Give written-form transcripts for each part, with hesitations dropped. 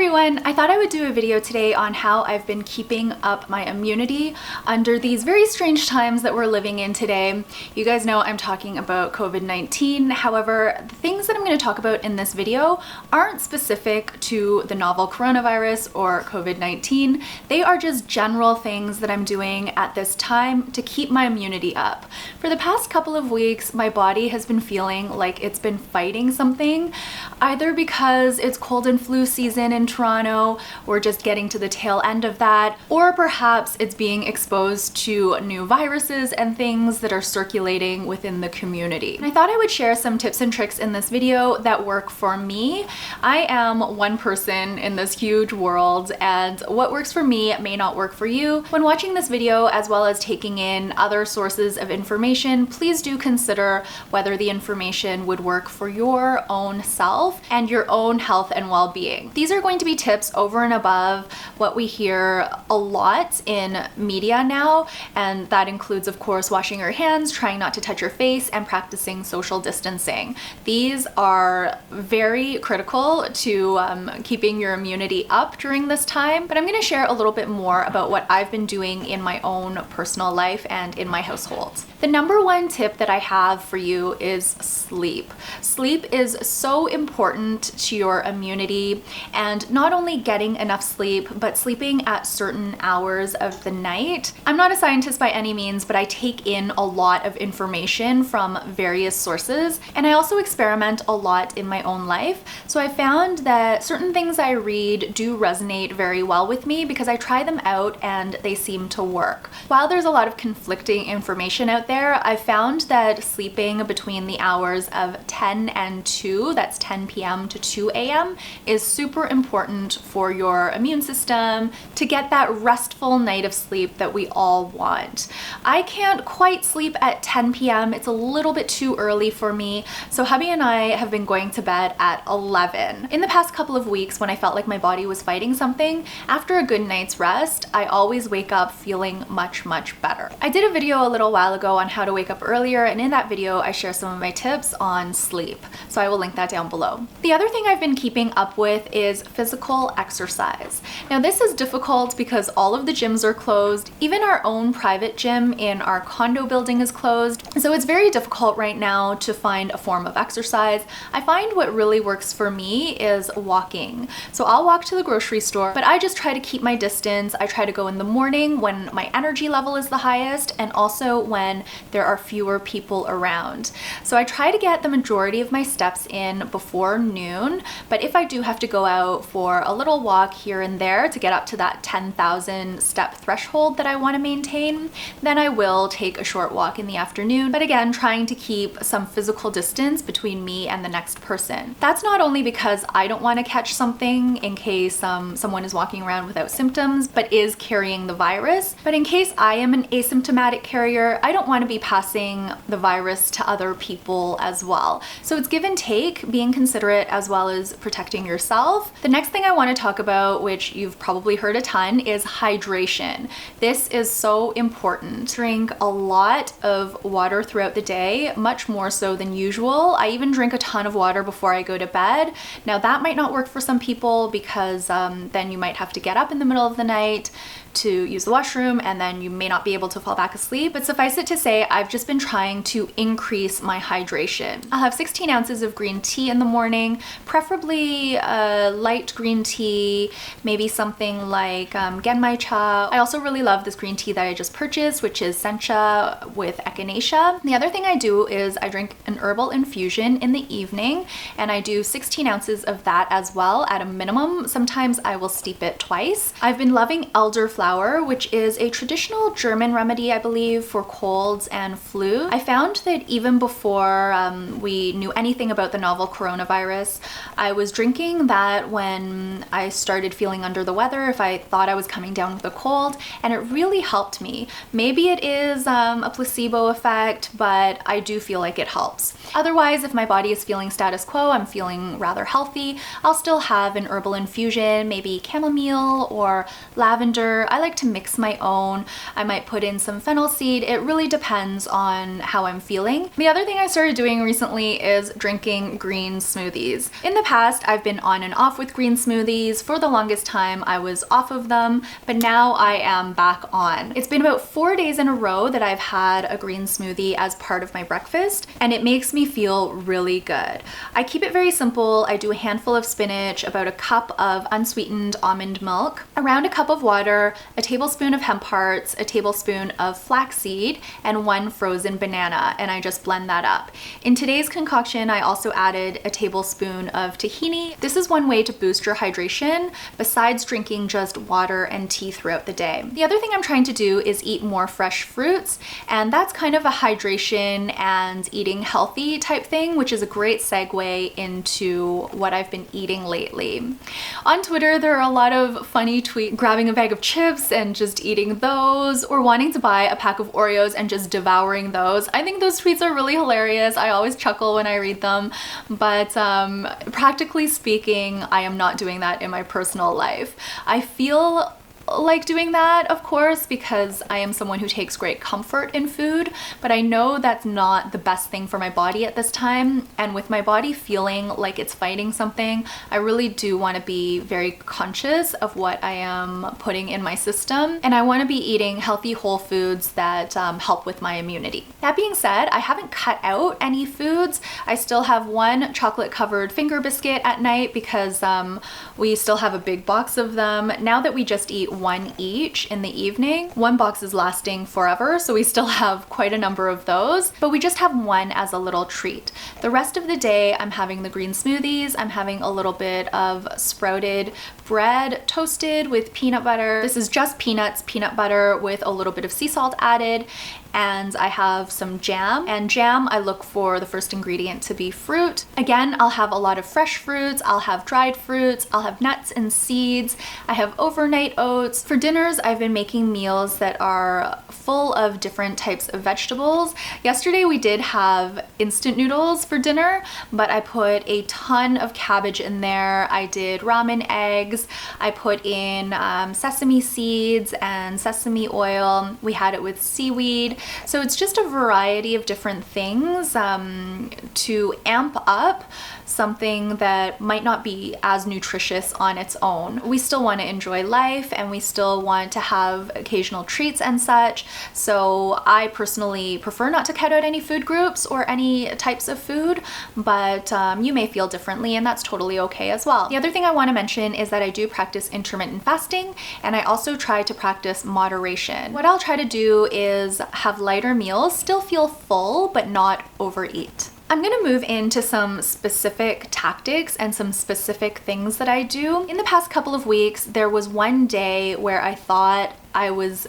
everyone! I thought I would do a video today on how I've been keeping up my immunity under these very strange times that we're living in today. You guys know I'm talking about COVID-19. However, the things that I'm going to talk about in this video aren't specific to the novel coronavirus or COVID-19. They are just general things that I'm doing at this time to keep my immunity up. For the past couple of weeks, my body has been feeling like it's been fighting something, either because it's cold and flu season in Toronto, we're just getting to the tail end of that, or perhaps it's being exposed to new viruses and things that are circulating within the community. And I thought I would share some tips and tricks in this video that work for me. I am one person in this huge world, and what works for me may not work for you. When watching this video, as well as taking in other sources of information, please do consider whether the information would work for your own self and your own health and well-being. These are going to be tips over and above what we hear a lot in media now, and that includes, of course, washing your hands, trying not to touch your face, and practicing social distancing. These are very critical to keeping your immunity up during this time, but I'm going to share a little bit more about what I've been doing in my own personal life and in my household. The number one tip that I have for you is sleep. Sleep is so important to your immunity, and not only getting enough sleep, but sleeping at certain hours of the night. I'm not a scientist by any means, but I take in a lot of information from various sources, and I also experiment a lot in my own life. So I found that certain things I read do resonate very well with me because I try them out and they seem to work. While there's a lot of conflicting information out there, I found that sleeping between the hours of 10 and 2, that's 10 p.m. to 2 a.m., is super important for your immune system to get that restful night of sleep that we all want. I can't quite sleep at 10 p.m. It's a little bit too early for me, so hubby and I have been going to bed at 11. In the past couple of weeks, when I felt like my body was fighting something, after a good night's rest, I always wake up feeling much better. I did a video a little while ago on how to wake up earlier, and in that video I share some of my tips on sleep, so I will link that down below. The other thing I've been keeping up with is physical exercise. Now this is difficult because all of the gyms are closed. Even our own private gym in our condo building is closed, so it's very difficult right now to find a form of exercise. I find what really works for me is walking. So I'll walk to the grocery store, but I just try to keep my distance. I try to go in the morning when my energy level is the highest, and also when there are fewer people around. So I try to get the majority of my steps in before noon, but if I do have to go out for a little walk here and there to get up to that 10,000 step threshold that I want to maintain, then I will take a short walk in the afternoon, but again, trying to keep some physical distance between me and the next person. That's not only because I don't want to catch something in case someone is walking around without symptoms but is carrying the virus, but in case I am an asymptomatic carrier, I don't want to be passing the virus to other people as well. So it's give and take, being considerate as well as protecting yourself. The next thing I want to talk about, which you've probably heard a ton, is hydration. This is so important. Drink a lot of water throughout the day, much more so than usual. I even drink a ton of water before I go to bed. Now that might not work for some people because then you might have to get up in the middle of the night to use the washroom, and then you may not be able to fall back asleep. But suffice it to say, I've just been trying to increase my hydration. I'll have 16 ounces of green tea in the morning, preferably light green tea, maybe something like genmai cha. I also really love this green tea that I just purchased, which is sencha with echinacea. The other thing I do is I drink an herbal infusion in the evening, and I do 16 ounces of that as well at a minimum. Sometimes I will steep it twice. I've been loving elderflower, which is a traditional German remedy, I believe, for colds and flu. I found that even before we knew anything about the novel coronavirus, I was drinking that when I started feeling under the weather, if I thought I was coming down with a cold, and it really helped me. Maybe it is a placebo effect, but I do feel like it helps. Otherwise, if my body is feeling status quo, I'm feeling rather healthy, I'll still have an herbal infusion, maybe chamomile or lavender. I like to mix my own. I might put in some fennel seed. It really depends on how I'm feeling. The other thing I started doing recently is drinking green smoothies. In the past, I've been on and off with green smoothies. For the longest time, I was off of them, but now I am back on. It's been about 4 days in a row that I've had a green smoothie as part of my breakfast, and it makes me feel really good. I keep it very simple. I do a handful of spinach, about a cup of unsweetened almond milk, around a cup of water, a tablespoon of hemp hearts, a tablespoon of flaxseed, and 1 frozen banana, and I just blend that up. In today's concoction, I also added a tablespoon of tahini. This is one way to boost your hydration besides drinking just water and tea throughout the day. The other thing I'm trying to do is eat more fresh fruits, and that's kind of a hydration and eating healthy type thing, which is a great segue into what I've been eating lately. On Twitter, there are a lot of funny tweets grabbing a bag of chips and just eating those, or wanting to buy a pack of Oreos and just devouring those. I think those tweets are really hilarious. I always chuckle when I read them, but practically speaking, I am not doing that in my personal life. I feel like doing that, of course, because I am someone who takes great comfort in food, but I know that's not the best thing for my body at this time. And with my body feeling like it's fighting something, I really do want to be very conscious of what I am putting in my system, and I want to be eating healthy whole foods that help with my immunity. That being said, I haven't cut out any foods. I still have 1 chocolate covered finger biscuit at night because we still have a big box of them. Now that we just eat 1 each in the evening, 1 box is lasting forever, so we still have quite a number of those, but we just have 1 as a little treat. The rest of the day, I'm having the green smoothies. I'm having a little bit of sprouted bread toasted with peanut butter. This is just peanuts, peanut butter with a little bit of sea salt added, and I have some jam. And jam, I look for the first ingredient to be fruit. Again, I'll have a lot of fresh fruits, I'll have dried fruits, I'll have nuts and seeds, I have overnight oats. For dinners, I've been making meals that are full of different types of vegetables. Yesterday we did have instant noodles for dinner, but I put a ton of cabbage in there. I did ramen eggs, I put in sesame seeds and sesame oil. We had it with seaweed. So it's just a variety of different things to amp up something that might not be as nutritious on its own. We still want to enjoy life, and we still want to have occasional treats and such. So I personally prefer not to cut out any food groups or any types of food, but you may feel differently, and that's totally okay as well. The other thing I want to mention is that I do practice intermittent fasting, and I also try to practice moderation. What I'll try to do is have lighter meals, still feel full, but not overeat. I'm gonna move into some specific tactics and some specific things that I do. In the past couple of weeks, there was one day where I thought I was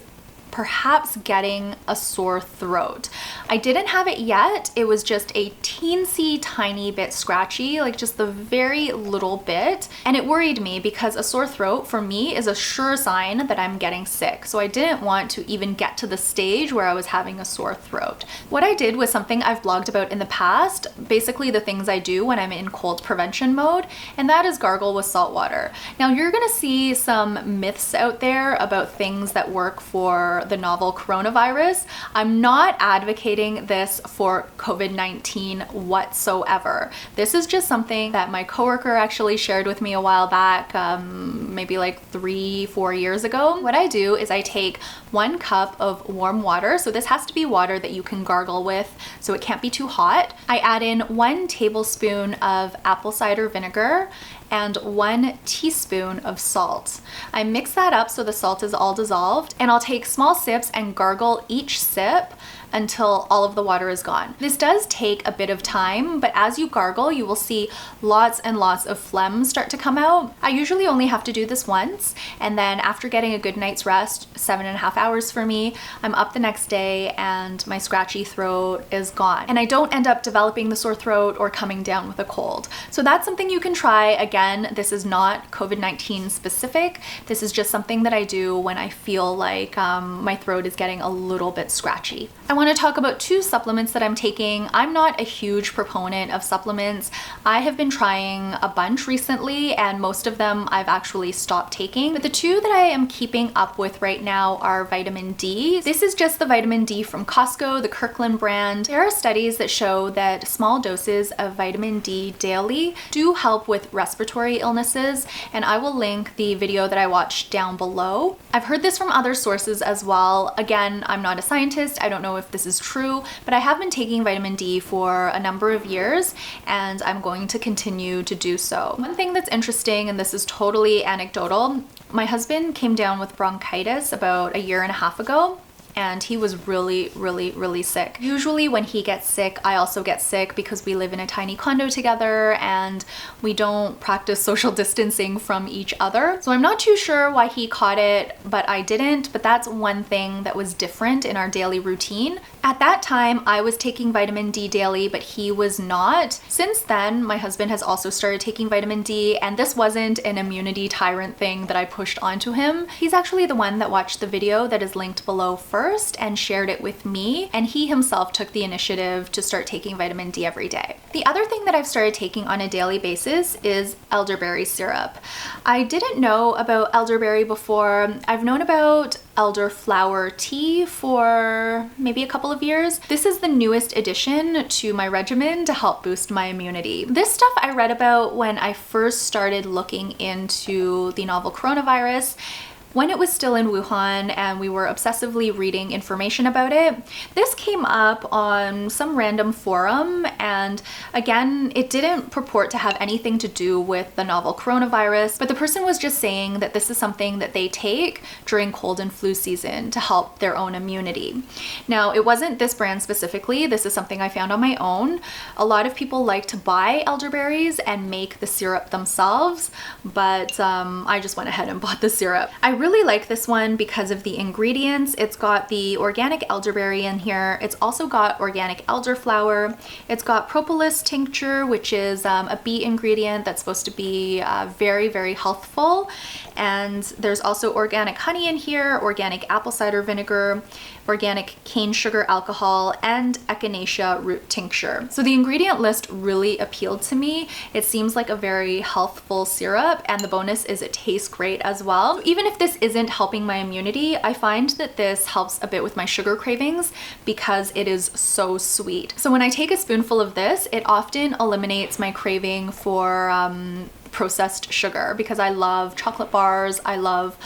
perhaps getting a sore throat. I didn't have it yet. It was just a teensy tiny bit scratchy, like just the very little bit. And it worried me because a sore throat for me is a sure sign that I'm getting sick. So I didn't want to even get to the stage where I was having a sore throat. What I did was something I've blogged about in the past, basically the things I do when I'm in cold prevention mode, and that is gargle with salt water. Now you're gonna see some myths out there about things that work for the novel coronavirus. I'm not advocating this for COVID-19 whatsoever. This is just something that my coworker actually shared with me a while back, maybe like 3-4 years ago. What I do is I take 1 cup of warm water. So this has to be water that you can gargle with, so it can't be too hot. I add in 1 tablespoon of apple cider vinegar and 1 teaspoon of salt. I mix that up so the salt is all dissolved, and I'll take small sips and gargle each sip until all of the water is gone. This does take a bit of time, but as you gargle, you will see lots and lots of phlegm start to come out. I usually only have to do this once, and then after getting a good night's rest, 7.5 hours for me, I'm up the next day and my scratchy throat is gone. And I don't end up developing the sore throat or coming down with a cold. So that's something you can try. Again, this is not COVID-19 specific. This is just something that I do when I feel like my throat is getting a little bit scratchy. I want to talk about two supplements that I'm taking. I'm not a huge proponent of supplements. I have been trying a bunch recently and most of them I've actually stopped taking. But the two that I am keeping up with right now are vitamin D. This is just the vitamin D from Costco, the Kirkland brand. There are studies that show that small doses of vitamin D daily do help with respiratory illnesses, and I will link the video that I watched down below. I've heard this from other sources as well. Again, I'm not a scientist. I don't know if this is true, but I have been taking vitamin D for a number of years and I'm going to continue to do so. One thing that's interesting, and this is totally anecdotal, my husband came down with bronchitis about a year and a half ago. And he was really sick. Usually when he gets sick, I also get sick because we live in a tiny condo together and we don't practice social distancing from each other. So I'm not too sure why he caught it, but I didn't. But that's one thing that was different in our daily routine. At that time, I was taking vitamin D daily, but he was not. Since then, my husband has also started taking vitamin D, and this wasn't an immunity tyrant thing that I pushed onto him. He's actually the one that watched the video that is linked below first and shared it with me, and he himself took the initiative to start taking vitamin D every day. The other thing that I've started taking on a daily basis is elderberry syrup. I didn't know about elderberry before. I've known about elderflower tea for maybe a couple of years. This is the newest addition to my regimen to help boost my immunity. This stuff I read about when I first started looking into the novel coronavirus, when it was still in Wuhan and we were obsessively reading information about it. This came up on some random forum, and again, it didn't purport to have anything to do with the novel coronavirus, but the person was just saying that this is something that they take during cold and flu season to help their own immunity. Now, it wasn't this brand specifically. This is something I found on my own. A lot of people like to buy elderberries and make the syrup themselves, but I just went ahead and bought the syrup. I really like this one because of the ingredients. It's got the organic elderberry in here. It's also got organic elderflower. It's got propolis tincture, which is a beet ingredient that's supposed to be very healthful. And there's also organic honey in here, organic apple cider vinegar, organic cane sugar alcohol, and echinacea root tincture. So the ingredient list really appealed to me. It seems like a very healthful syrup, and the bonus is it tastes great as well. So even if this isn't helping my immunity, I find that this helps a bit with my sugar cravings because it is so sweet. So when I take a spoonful of this, it often eliminates my craving for processed sugar because I love chocolate bars, I love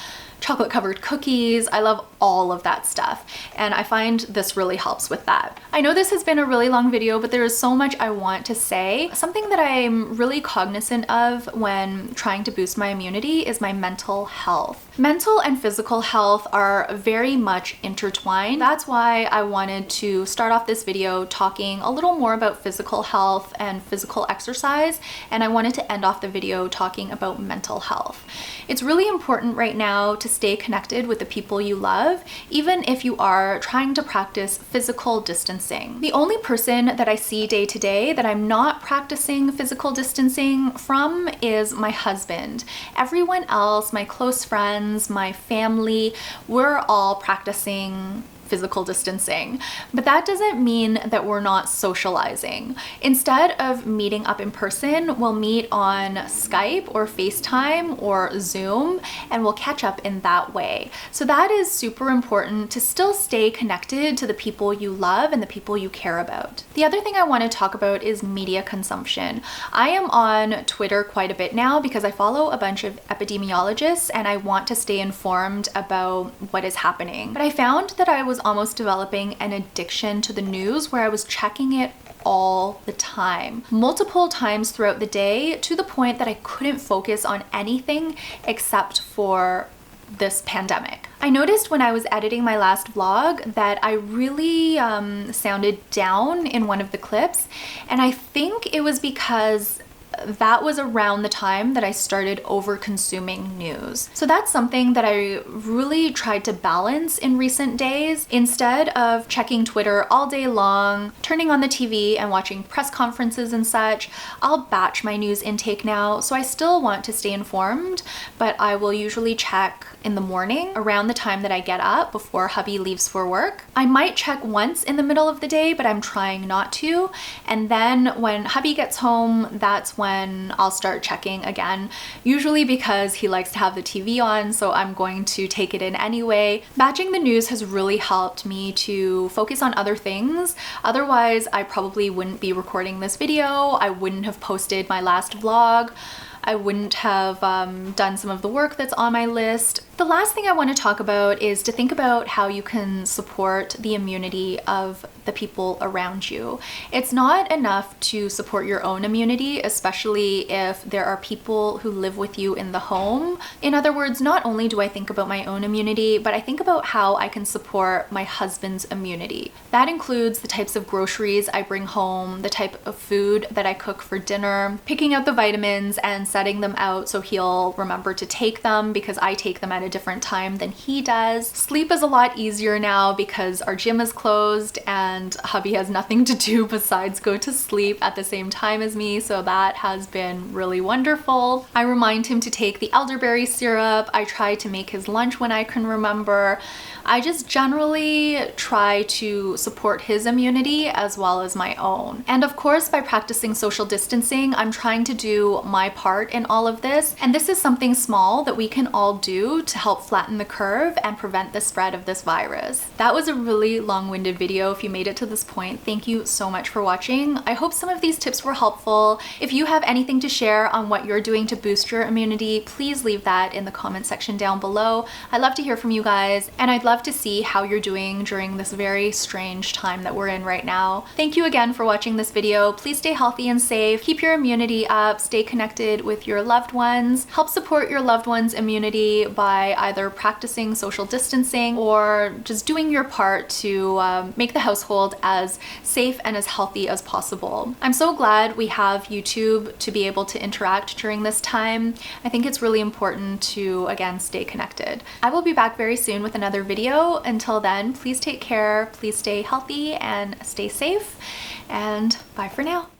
chocolate covered cookies, I love all of that stuff, and I find this really helps with that. I know this has been a really long video, but there is so much I want to say. Something that I'm really cognizant of when trying to boost my immunity is my mental health. Mental and physical health are very much intertwined. That's why I wanted to start off this video talking a little more about physical health and physical exercise, and I wanted to end off the video talking about mental health. It's really important right now to stay connected with the people you love, even if you are trying to practice physical distancing. The only person that I see day to day that I'm not practicing physical distancing from is my husband. Everyone else, my close friends, my family, we're all practicing physical distancing. But that doesn't mean that we're not socializing. Instead of meeting up in person, we'll meet on Skype or FaceTime or Zoom, and we'll catch up in that way. So that is super important to still stay connected to the people you love and the people you care about. The other thing I want to talk about is media consumption. I am on Twitter quite a bit now because I follow a bunch of epidemiologists and I want to stay informed about what is happening. But I found that I was almost developing an addiction to the news where I was checking it all the time, multiple times throughout the day, to the point that I couldn't focus on anything except for this pandemic. I noticed when I was editing my last vlog that I really sounded down in one of the clips, and I think it was because that was around the time that I started over consuming news. So that's something that I really tried to balance in recent days. Instead of checking Twitter all day long, turning on the TV and watching press conferences and such, I'll batch my news intake now. So I still want to stay informed, but I will usually check in the morning around the time that I get up before hubby leaves for work. I might check once in the middle of the day, but I'm trying not to. And then when hubby gets home, that's when I'll start checking again, usually because he likes to have the TV on, so I'm going to take it in anyway. Batching the news has really helped me to focus on other things. Otherwise, I probably wouldn't be recording this video. I wouldn't have posted my last vlog. I wouldn't have done some of the work that's on my list. The last thing I want to talk about is to think about how you can support the immunity of the people around you. It's not enough to support your own immunity, especially if there are people who live with you in the home. In other words, not only do I think about my own immunity, but I think about how I can support my husband's immunity. That includes the types of groceries I bring home, the type of food that I cook for dinner, picking out the vitamins and setting them out so he'll remember to take them because I take them at a different time than he does. Sleep is a lot easier now because our gym is closed and hubby has nothing to do besides go to sleep at the same time as me, so that has been really wonderful. I remind him to take the elderberry syrup. I try to make his lunch when I can remember. I just generally try to support his immunity as well as my own. And of course, by practicing social distancing, I'm trying to do my part in all of this. And this is something small that we can all do to help flatten the curve and prevent the spread of this virus. That was a really long-winded video. If you made it to this point, thank you so much for watching. I hope some of these tips were helpful. If you have anything to share on what you're doing to boost your immunity, please leave that in the comment section down below. I'd love to hear from you guys, and I'd love to see how you're doing during this very strange time that we're in right now. Thank you again for watching this video. Please stay healthy and safe. Keep your immunity up. Stay connected with your loved ones. Help support your loved ones' immunity by either practicing social distancing or just doing your part to make the household as safe and as healthy as possible. I'm so glad we have YouTube to be able to interact during this time. I think it's really important to, again, stay connected. I will be back very soon with another video. Until then, please take care, please stay healthy and stay safe, and bye for now.